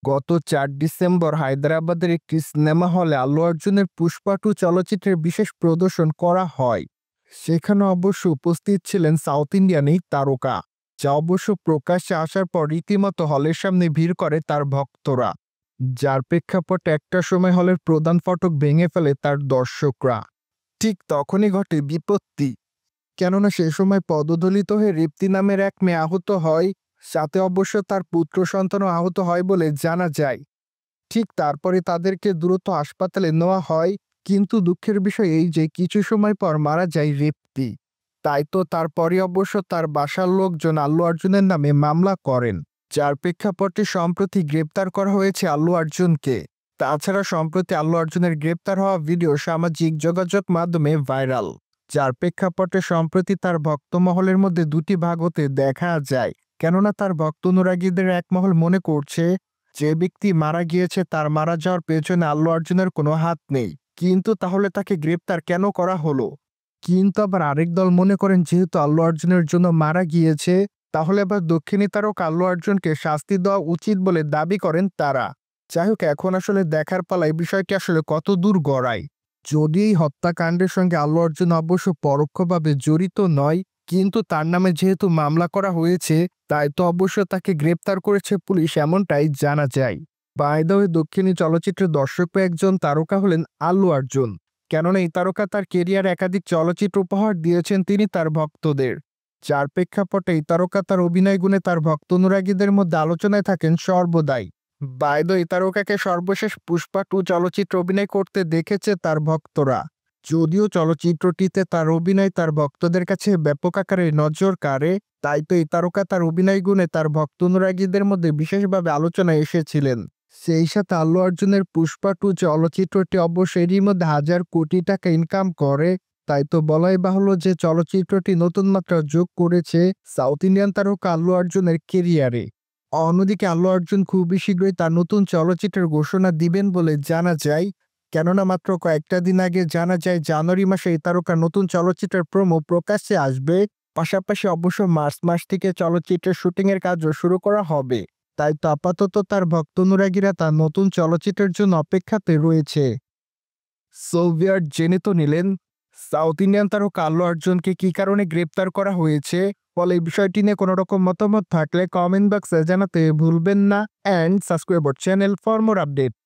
গত ৪ ডিসেম্বর হায়দ্রাবাদের একটি সিনেমা হলে আল্লু অর্জুনের পুষ্পা টু চলচ্চিত্রের বিশেষ প্রদর্শন করা হয়। সেখানে অবশ্য উপস্থিত ছিলেন সাউথ ইন্ডিয়ান এই তারকা, যা অবশ্য প্রকাশ্যে আসার পর রীতিমতো হলের সামনে ভিড় করে তার ভক্তরা, যার প্রেক্ষাপটে একটা সময় হলের প্রধান ফটক ভেঙে ফেলে তার দর্শকরা। ঠিক তখনই ঘটে বিপত্তি, কেননা সে সময় পদদলিত হয়ে রেপ্তি নামের এক মেয়ে আহত হয়, সাথে অবশ্য তার পুত্র সন্তানও আহত হয় বলে জানা যায়। ঠিক তারপরে তাদেরকে দ্রুত হাসপাতালে নেওয়া হয়, কিন্তু দুঃখের বিষয় এই যে কিছু সময় পর মারা যায় রেপ্তি। তাই তো তারপরে অবশ্য তার বাসার লোকজন আল্লু অর্জুনের নামে মামলা করেন, যার প্রেক্ষাপটে সম্প্রতি গ্রেপ্তার করা হয়েছে আল্লু অর্জুনকে। তাছাড়া সম্প্রতি আল্লু অর্জুনের গ্রেপ্তার হওয়া ভিডিও সামাজিক যোগাযোগ মাধ্যমে ভাইরাল, যার প্রেক্ষাপটে সম্প্রতি তার ভক্তমহলের মধ্যে দুটি ভাগ হতে দেখা যায়। কেননা তার ভক্ত অনুরাগীদের এক মহল মনে করছে যে ব্যক্তি মারা গিয়েছে তার মারা যাওয়ার পেছনে আল্লু অর্জুনের কোনো হাত নেই, কিন্তু তাহলে তাকে গ্রেপ্তার কেন করা হলো? কিন্তু আবার আরেক দল মনে করেন যেহেতু আল্লু অর্জুনের জন্য মারা গিয়েছে, তাহলে আবার দক্ষিণী তারকা আল্লু অর্জুনকে শাস্তি দেওয়া উচিত বলে দাবি করেন তারা। যাই হোক, এখন আসলে দেখার পালা এই বিষয়টি আসলে কত দূর গড়ায়। যদি এই হত্যাকাণ্ডের সঙ্গে আল্লু অর্জুন অবশ্য পরোক্ষভাবে জড়িত নয়, কিন্তু তার নামে যেহেতু মামলা করা হয়েছে, তাই তো অবশ্য তাকে গ্রেপ্তার করেছে পুলিশ, এমনটাই জানা যায়। বাই দ্য ওয়ে, দক্ষিণী চলচ্চিত্রের দর্শক একজন তারকা হলেন আল্লু অর্জুন। কেননা এই তারকা তার কেরিয়ার একাধিক চলচ্চিত্র উপহার দিয়েছেন তিনি তার ভক্তদের, যার প্রেক্ষাপটে এই তারকা তার অভিনয় গুণে তার ভক্ত অনুরাগীদের মধ্যে আলোচনায় থাকেন সর্বদাই। বাই দ্য ওয়ে, এই তারকাকে সর্বশেষ পুষ্পা টু চলচ্চিত্রে অভিনয় করতে দেখেছে তার ভক্তরা। যদিও চলচ্চিত্রটিতে তার অভিনয় তার ভক্তদের কাছে ব্যাপক আকারে নজর কাড়ে, তাই তো এই তারকা তার অভিনয় গুণে তার ভক্ত অনুরাগীদের মধ্যে বিশেষভাবে আলোচনায় এসেছিলেন। সেই সাথে আল্লু অর্জুনের পুষ্পা টু চলচ্চিত্রটি অবশ্য এরই মধ্যে হাজার কোটি টাকা ইনকাম করে, তাই তো বলাই বাহুল্য যে চলচ্চিত্রটি নতুন মাত্রা যোগ করেছে সাউথ ইন্ডিয়ান তারকা আল্লু অর্জুনের কেরিয়ারে। অন্যদিকে আল্লু অর্জুন খুবই শীঘ্রই তার নতুন চলচ্চিত্রের ঘোষণা দিবেন বলে জানা যায়। কেননা মাত্র কয়েকটা দিন আগে জানা যায় জানুয়ারি মাসে এই তারকার নতুন চলচ্চিত্রের প্রোমো প্রকাশ্যে আসবে। পাশাপাশি অবশ্য মার্চ মাস থেকে চলচ্চিত্রের শুটিংয়ের কাজও শুরু করা হবে। তাই তো আপাতত তার ভক্ত অনুরাগীরা তার নতুন চলচ্চিত্রের জন্য অপেক্ষাতে রয়েছে। সোভিয়েত জেনে তো নিলেন সাউথ ইন্ডিয়ান তারকা আল্লু অর্জুনকে কি কারণে গ্রেপ্তার করা হয়েছে। ফলে এই বিষয়টি নিয়ে কোনো রকম মতামত থাকলে কমেন্ট বক্সে জানাতে ভুলবেন না, and subscribe our channel for more update.